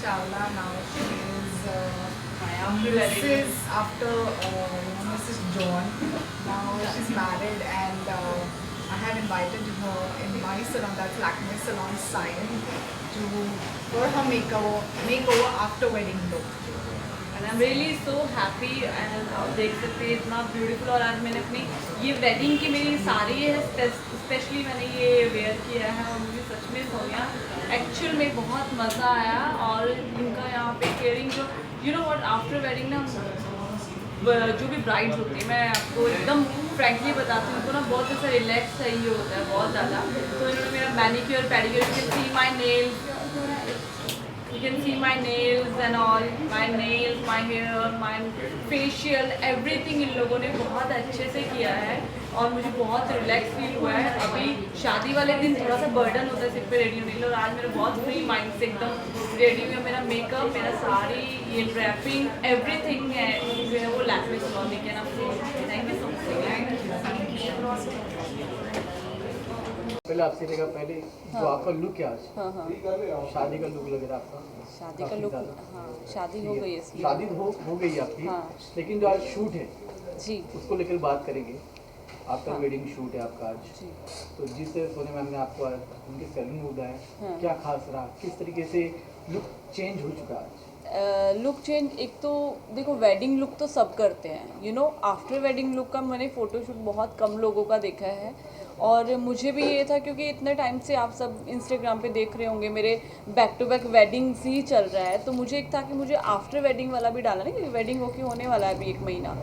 Chawla now. She is Mrs. after Mrs. John. Now she's married, and I have invited her in my salon, that's Lakme Salon Sign, to for her makeover after wedding look. And I'm really so happy and आप देख सकते हैं इतना beautiful। और आज मैंने अपनी ये wedding की मेरी साड़ी है स्पेशली मैंने ये वेयर किया है और मुझे सच में सोनिया एक्चुअल में बहुत मज़ा आया। और इनका यहाँ पे केयरिंग जो you know what after wedding ना जो भी ब्राइड्स होती है मैं आपको एकदम फ्रैंकली बताती हूँ उनको ना बहुत ऐसा रिलैक्स चाहिए होता है बहुत ज़्यादा। तो इन्होंने मेरा manicure pedicure see my nails You can see my nails and all, my nails, my hair, my facial, everything इन लोगों ने बहुत अच्छे से किया है और मुझे बहुत रिलैक्स फील हुआ है। अभी शादी वाले दिन थोड़ा सा बर्डन होता है सिर पे रेडी होने के लिए, और आज मेरा बहुत फ्री माइंड से एकदम रेडी हुई है। मेरा मेकअप, मेरा साड़ी, ये ड्रैपिंग, एवरीथिंग है जो है वो लैक्मे सैलून के नाम से। Thank you so much. पहले आपसे लेगा पहले जो आपका लुक है आज, हाँ हाँ शादी का लुक लग रहा है आपका। शादी का काफी लुक, ज़्यादा। हाँ शादी हो गई है इसलिए। शादी हो गई है आपकी, हाँ। लेकिन जो आज शूट है जी उसको लेकर बात करेंगे। आपका हाँ। वेडिंग शूट है आपका आज, जी तो जिस सोने मैम ने आपको आज उनके सैलून में बुलाया, हाँ। क्या खास रहा, किस तरीके से लुक चेंज हो चुका है आज? लुक चेंज, एक तो देखो वेडिंग लुक तो सब करते हैं, you know after wedding look का मैंने फ़ोटोशूट बहुत कम लोगों का देखा है। और मुझे भी ये था क्योंकि इतने टाइम से आप सब इंस्टाग्राम पे देख रहे होंगे मेरे बैक टू बैक वेडिंग्स ही चल रहा है, तो मुझे एक था कि मुझे आफ्टर वेडिंग वाला भी डालना, नहीं क्योंकि वेडिंग होके होने वाला है अभी 1 महीना।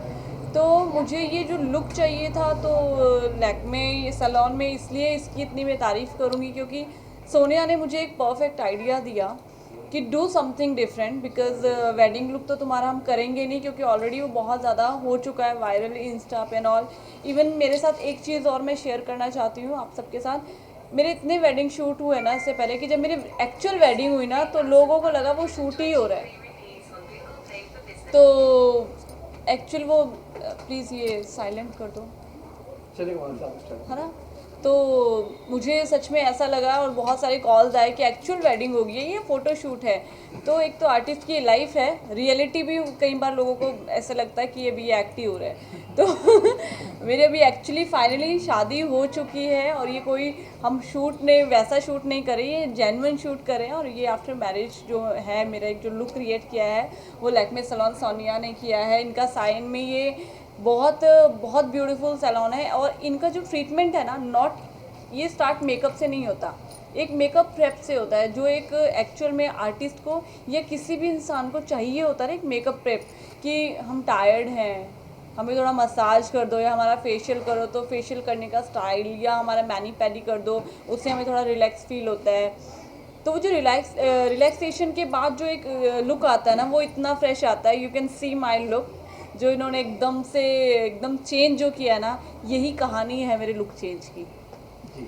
तो मुझे ये जो लुक चाहिए था, तो लैक्मे सैलून में इसलिए इसकी इतनी मैं तारीफ़ करूँगी क्योंकि सोनिया ने मुझे एक परफेक्ट आइडिया दिया कि do something different, because wedding look तो तुम्हारा हम करेंगे नहीं क्योंकि ऑलरेडी वो बहुत ज़्यादा हो चुका है वायरल इंस्टा पे एंड ऑल। इवन मेरे साथ एक चीज़ और मैं शेयर करना चाहती हूँ आप सबके साथ, मेरे इतने वेडिंग शूट हुए ना इससे पहले कि जब मेरी एक्चुअल वेडिंग हुई ना तो लोगों को लगा वो शूट ही हो रहा है। तो एक्चुअल वो प्लीज़ ये साइलेंट कर दो, चलिए वहाँ से आप start है ना। तो मुझे सच में ऐसा लगा और बहुत सारे कॉल्स आए कि एक्चुअल वेडिंग होगी है, ये फ़ोटो शूट है। तो एक तो आर्टिस्ट की लाइफ है, रियलिटी भी कई बार लोगों को ऐसा लगता है कि अभी ये एक्ट ही हो रहा है। तो मेरी अभी एक्चुअली फाइनली शादी हो चुकी है और ये कोई हम शूट नहीं, वैसा शूट नहीं करे, ये जेन्युइन शूट करें। और ये आफ्टर मैरिज जो है मेरा एक जो लुक क्रिएट किया है वो लैक्मे सैलून सोनिया ने किया है। इनका साइन में ये बहुत बहुत ब्यूटीफुल सैलून है और इनका जो ट्रीटमेंट है ना, नॉट ये स्टार्ट मेकअप से नहीं होता, एक मेकअप प्रेप से होता है, जो एक एक्चुअल में आर्टिस्ट को या किसी भी इंसान को चाहिए होता है ना एक मेकअप प्रेप, कि हम टायर्ड हैं, हमें थोड़ा मसाज कर दो या हमारा फेशियल करो तो फेशियल करने का स्टाइल, या हमारा मैनी पैडी कर दो, उससे हमें थोड़ा रिलैक्स फील होता है। तो वो जो रिलैक्सेशन के बाद जो एक लुक आता है ना वो इतना फ्रेश आता है। You can see my look, जो इन्होंने एकदम से एकदम चेंज जो किया ना, यही कहानी है मेरे लुक चेंज की। जी,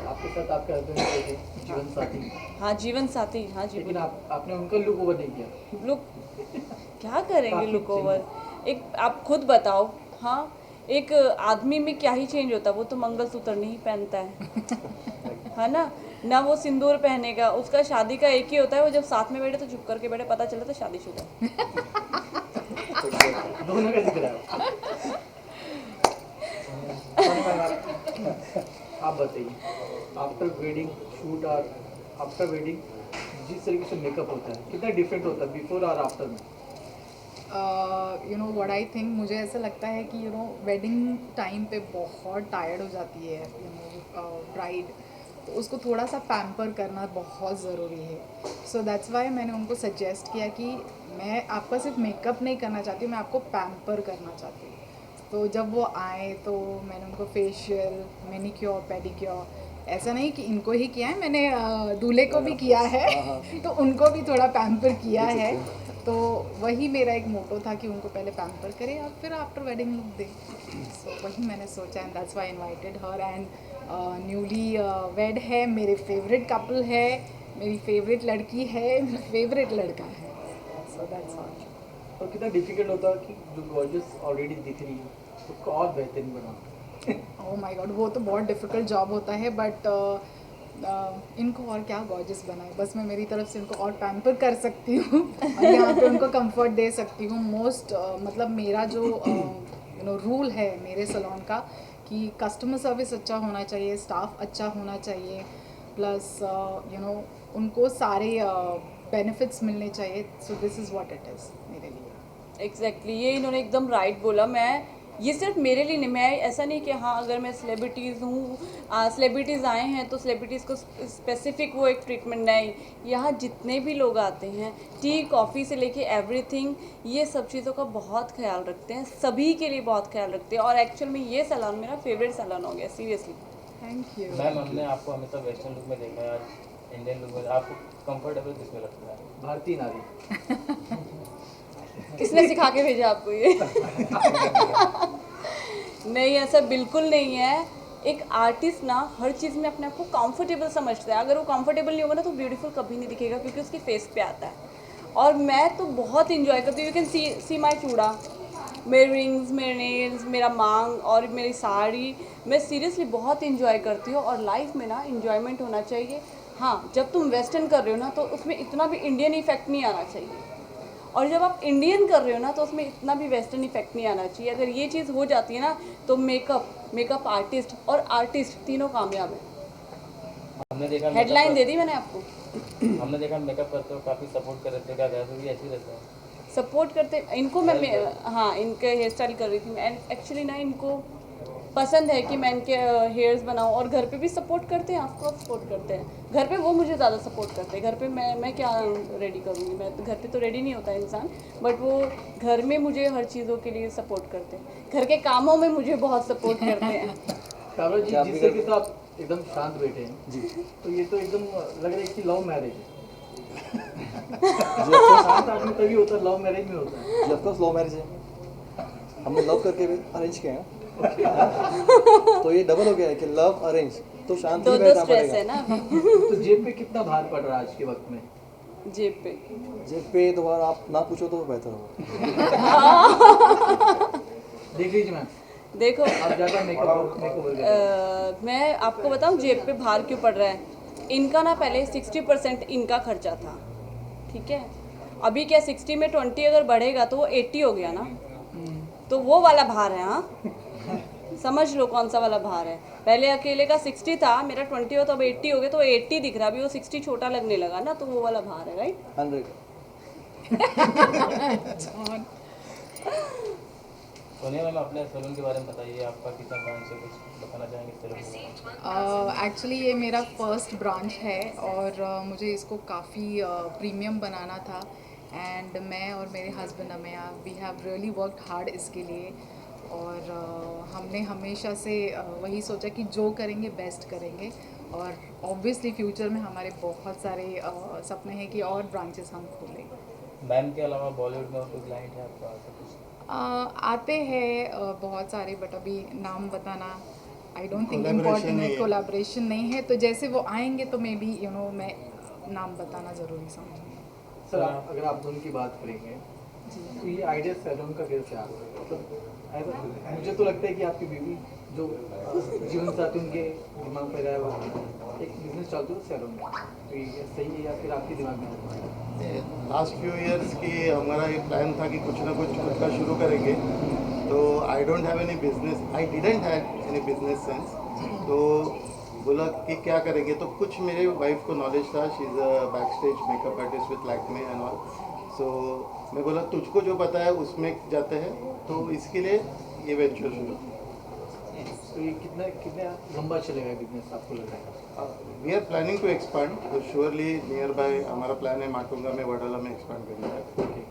आपके साथ आपके हस्बैंड थे, जीवन साथी, हाँ जीवन साथी, हाँ जी। लेकिन आपने उनका लुक ओवर नहीं किया। लुक क्या करेंगे काफी लुक ओवर, एक आप खुद बताओ। हाँ एक आदमी में क्या ही चेंज होता है, वो तो मंगलसूत्र नहीं पहनता है ना, ना वो सिंदूर पहनेगा, उसका शादी का एक ही होता है, वो जब साथ में बैठे तो चुप करके बैठे, पता चला तो शादीशुदा दोनों का जिक्र है। आप बताइए, आफ्टर वेडिंग शूट और आफ्टर वेडिंग जिस तरीके से मेकअप होता है कितना डिफरेंट होता है बिफोर और आफ्टर में? You know what I think, मुझे ऐसा लगता है कि वेडिंग टाइम पे बहुत टायर्ड हो जाती है ब्राइड, तो उसको थोड़ा सा पैम्पर करना बहुत ज़रूरी है। सो दैट्स वाई मैंने उनको सजेस्ट किया कि मैं आपका सिर्फ मेकअप नहीं करना चाहती हूँ, मैं आपको पैम्पर करना चाहती हूँ। तो जब वो आए तो मैंने उनको फेशियल, मैनिक्योर, पेडिक्योर, ऐसा नहीं कि इनको ही किया है, मैंने दूल्हे को भी किया है तो उनको भी थोड़ा पैम्पर किया है। तो वही मेरा एक मोटो था कि उनको पहले पैम्पर करें और फिर आफ्टर वेडिंग लुक दे। सो वही मैंने सोचा and that's why invited her. And newly wed है, मेरे फेवरेट कपल है, मेरी फेवरेट लड़की है, मेरा फेवरेट लड़का है। So that's all. और कितना डिफिकल्ट होता है कि जो गॉर्जियस ऑलरेडी दिख रही है उसको और बेहतरीन बनाना। ओह माय गॉड, वो तो बहुत डिफ़िकल्ट जॉब होता है, बट इनको और क्या गॉर्जियस बनाए, बस मैं मेरी तरफ से उनको और पैम्पर कर सकती हूँ और यहाँ पे उनको कंफर्ट दे सकती हूँ। मोस्ट मतलब मेरा जो रूल है मेरे सैलून का कि कस्टमर सर्विस अच्छा होना चाहिए, स्टाफ अच्छा होना चाहिए, प्लस उनको सारे बेनिफिट्स मिलने चाहिए। So this is what it is मेरे लिए। एग्जैक्टली ये इन्होंने एकदम राइट बोला। मैं ये सिर्फ मेरे लिए नहीं, मैं ऐसा नहीं कि हाँ अगर मैं सेलिब्रिटीज़ हूँ, सेलिब्रिटीज़ आए हैं तो सेलिब्रिटीज़ को स्पेसिफिक वो एक ट्रीटमेंट नहीं, यहाँ जितने भी लोग आते हैं टी कॉफ़ी से लेके एवरीथिंग, ये सब चीज़ों का बहुत ख्याल रखते हैं, सभी के लिए बहुत ख्याल रखते हैं। और एक्चुअल में ये सैलून मेरा फेवरेट सैलून हो गया सीरियसली। Thank you. मैम हमने आपको हमेशा वेस्टर्न लुक में देखा है, आज इंडियन लुक में आपको कंफर्टेबल किसमें लगता है? भारतीय नारी। किसने सिखा के भेजा आपको ये? नहीं, ऐसा बिल्कुल नहीं है। एक आर्टिस्ट ना हर चीज़ में अपने आप को कंफर्टेबल समझता है। अगर वो कंफर्टेबल नहीं होगा ना तो ब्यूटीफुल कभी नहीं दिखेगा, क्योंकि उसकी फेस पे आता है। और मैं तो बहुत इंजॉय करती हूँ। यू कैन सी माई चूड़ा, मेरे रिंग्स, मेरे नेल्स, मेरा मांग और मेरी साड़ी। मैं सीरियसली बहुत इंजॉय करती हूँ। और लाइफ में ना इंजॉयमेंट होना चाहिए। हाँ, जब तुम वेस्टर्न कर रहे हो ना तो उसमें इतना भी इंडियन इफेक्ट नहीं आना चाहिए, और जब आप इंडियन कर रहे हो ना तो उसमें इतना भी वेस्टर्न इफेक्ट नहीं आना चाहिए। अगर ये चीज़ हो जाती है ना तो मेकअप आर्टिस्ट और आर्टिस्ट तीनों कामयाब है। हमने देखा हेडलाइन दे दी मैंने आपको। हमने देखा मेकअप करते हो काफ़ी सपोर्ट कर रहे थे, क्या वैसे भी ऐसे ही रहता है? सपोर्ट करते इनको मैं हाँ, इनके हेयर स्टाइल कर रही थी। एंड एक्चुअली ना इनको पसंद है कि मैं इनके हेयर्स बनाऊँ, और घर पे भी सपोर्ट करते हैं, ऑफकोर्स सपोर्ट करते हैं। घर पे वो मुझे ज़्यादा सपोर्ट करते हैं। घर पे मैं क्या रेडी करूँगी, मैं घर पे तो रेडी नहीं होता इंसान, बट वो घर में मुझे हर चीज़ों के लिए सपोर्ट करते हैं। घर के कामों में मुझे बहुत सपोर्ट करते हैं। कावरा जी, जिस तरीके से आप एकदम शांत बैठे हैं जी, तो ये तो एकदम लग रहा है कि लव मैरिज है। शांत आदमी तभी होता है, लव मैरिज में होता है। जी ऑफ कोर्स लव मैरिज है, हमने लव करके भी अरेंज किया है। तो ये डबल हो गया है कि लव अरेंज, तो शांति दो में दो रहना स्ट्रेस पड़ेगा। है ना अभी। तो जेब पे कितना भार पड़ रहा है आज के वक्त में? जेब पे जेब पे तो आप ना पूछो तो बेहतर होगा। देख लीजिए मैम, देखो, आप ज़्यादा मेकअप मैं आपको बताऊं जेब पे भार क्यों पड़ रहा है। इनका ना पहले 60% इनका खर्चा था, ठीक है। अभी क्या 60 में 20 अगर बढ़ेगा तो वो 80 हो गया ना, तो वो वाला भार है। हाँ, समझ लो कौन सा वाला भार है। पहले अकेले का 60 था, मेरा 20 हो तो अब 80 हो गया, तो 80 दिख रहा, अभी वो 60 छोटा लगने लगा ना, तो वो वाला भार है, राइट। 100 सोनिया मैम, अपने सैलून के बारे में बताइए, आपका कितना ब्रांच है, कुछ बताना चाहेंगे सैलून के बारे में? एक्चुअली ये मेरा फर्स्ट ब्रांच है, और मुझे इसको काफ़ी प्रीमियम बनाना था। एंड मैं और मेरे husband Ameya, we have really worked hard इसके लिए। और हमने हमेशा से वही सोचा कि जो करेंगे बेस्ट करेंगे। और ऑब्वियसली फ्यूचर में हमारे बहुत सारे सपने हैं कि और ब्रांचेस हम खोलें। मैम के अलावा बॉलीवुड में और कोई क्लाइंट है आपका ऐसा कुछ? आते हैं बहुत सारे, बट अभी नाम बताना आई डोंट थिंक इम्पॉर्टेंट है, कोलैबोरेशन नहीं है। तो जैसे वो आएंगे तो मे बी मैं नाम बताना ज़रूरी समझूंगी। सर, अगर आप दोनों की बात करेंगे तो ये आइडिया सैलून का कैसे आ गया? मतलब मुझे तो लगता है कि आपकी बीवी जो जीवन साथी उनके दिमाग में रहा है, वो एक बिजनेस चालू है सैलून में, तो ये सही है या फिर आपके दिमाग में? लास्ट फ्यू इयर्स की हमारा ये प्लान था कि कुछ ना कुछ खुद का शुरू करेंगे। तो I don't have any business, I didn't have any business sense. तो बोला कि क्या करेंगे, तो कुछ मेरे वाइफ को नॉलेज था, she is a backstage makeup artist with Lakme and all. So मैं बोला तुझको जो पता है उसमें जाते हैं, तो इसके लिए ये वेंचर शुरू। तो ये कितना लंबा चलेगा बिजनेस आपको लग रहा है? We are planning to expand, तो श्योरली नियर बाय हमारा प्लान है माटुंगा में, वडाला में एक्सपांड करना है।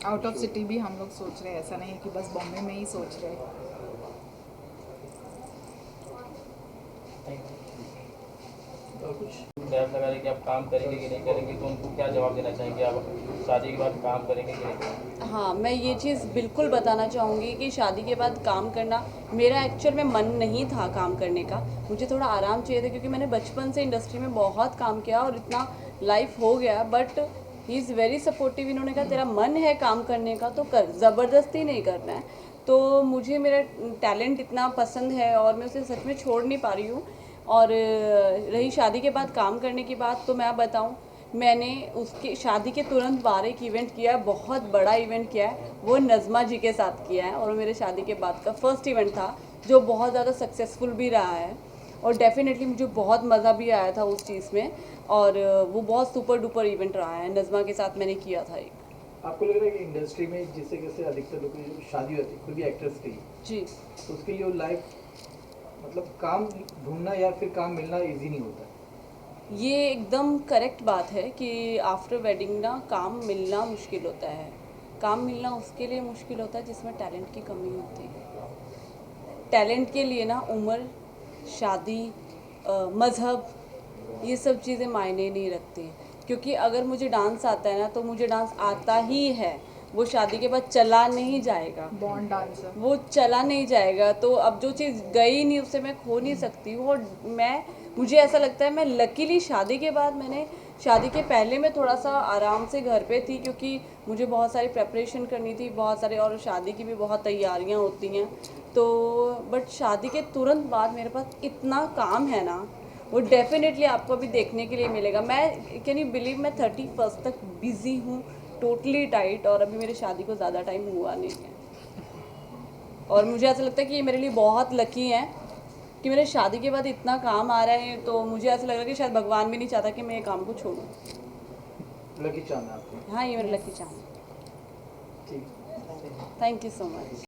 आउट ऑफ सिटी भी हम लोग सोच रहे हैं, ऐसा नहीं है कि बस बॉम्बे में ही सोच रहे हैं। टैब लगा रहे कि आप काम करेंगे कि नहीं करेंगे, तो उनको क्या जवाब देना चाहेंगे? आप शादी के बाद काम करेंगे कि नहीं करेंगे? हाँ, मैं ये चीज़ बिल्कुल बताना चाहूँगी कि शादी के बाद काम करना, मेरा एक्चुअल में मन नहीं था काम करने का। मुझे थोड़ा आराम चाहिए था, क्योंकि मैंने बचपन से इंडस्ट्री में बहुत काम किया और इतना लाइफ हो गया। But he is very supportive. इन्होंने कहा तेरा मन है काम करने का तो कर, ज़बरदस्ती नहीं करना है। तो मुझे मेरा टैलेंट इतना पसंद है और मैं उसे सच में छोड़ नहीं पा रही हूँ। और रही शादी के बाद काम करने की बात, तो मैं बताऊँ, मैंने उसकी शादी के तुरंत बाद एक इवेंट किया है, बहुत बड़ा इवेंट किया है, वो नज़मा जी के साथ किया है। और मेरे शादी के बाद का फर्स्ट इवेंट था, जो बहुत ज़्यादा सक्सेसफुल भी रहा है। और डेफिनेटली मुझे बहुत मज़ा भी आया था उस चीज़ में, और वो बहुत सुपर डुपर इवेंट रहा है। नज़मा के साथ मैंने किया था एक। आपको लग रहा है कि इंडस्ट्री में जिससे कैसे अधिकतर लोगों की जो शादी होती है, कोई भी एक्ट्रेस की, जी, तो उसके लिए लाइफ मतलब काम ढूंढना या फिर काम मिलना इजी नहीं होता। ये एकदम करेक्ट बात है कि आफ्टर वेडिंग ना काम मिलना मुश्किल होता है। काम मिलना उसके लिए मुश्किल होता है जिसमें टैलेंट की कमी होती है। टैलेंट के लिए ना उम्र, शादी, मज़हब ये सब चीज़ें मायने नहीं रखती, क्योंकि अगर मुझे डांस आता है ना तो मुझे डांस आता ही है, वो शादी के बाद चला नहीं जाएगा, बॉन्ड डांसर। वो चला नहीं जाएगा। तो अब जो चीज़ गई नहीं उससे मैं खो नहीं सकती हूँ। और मुझे ऐसा लगता है मैं लकीली शादी के बाद, मैंने शादी के पहले मैं थोड़ा सा आराम से घर पे थी, क्योंकि मुझे बहुत सारी प्रेपरेशन करनी थी, बहुत सारे, और शादी की भी बहुत तैयारियां होती हैं। तो बट शादी के तुरंत बाद मेरे पास इतना काम है ना, वो डेफिनेटली आपको अभी देखने के लिए मिलेगा। मैं कैन यू बिलीव, मैं 31 तक बिज़ी हूँ, टोटली टाइट, और अभी मेरी शादी को ज़्यादा टाइम हुआ नहीं है। और मुझे ऐसा लगता है कि ये मेरे लिए बहुत लकी है कि मेरे शादी के बाद इतना काम आ रहा है। तो मुझे ऐसा लग रहा है कि शायद भगवान भी नहीं चाहता कि मैं ये काम को छोड़ूं। लकी चांद है आपकी। हाँ, ये मेरा लकी चांद है। ठीक है। Thank you so much.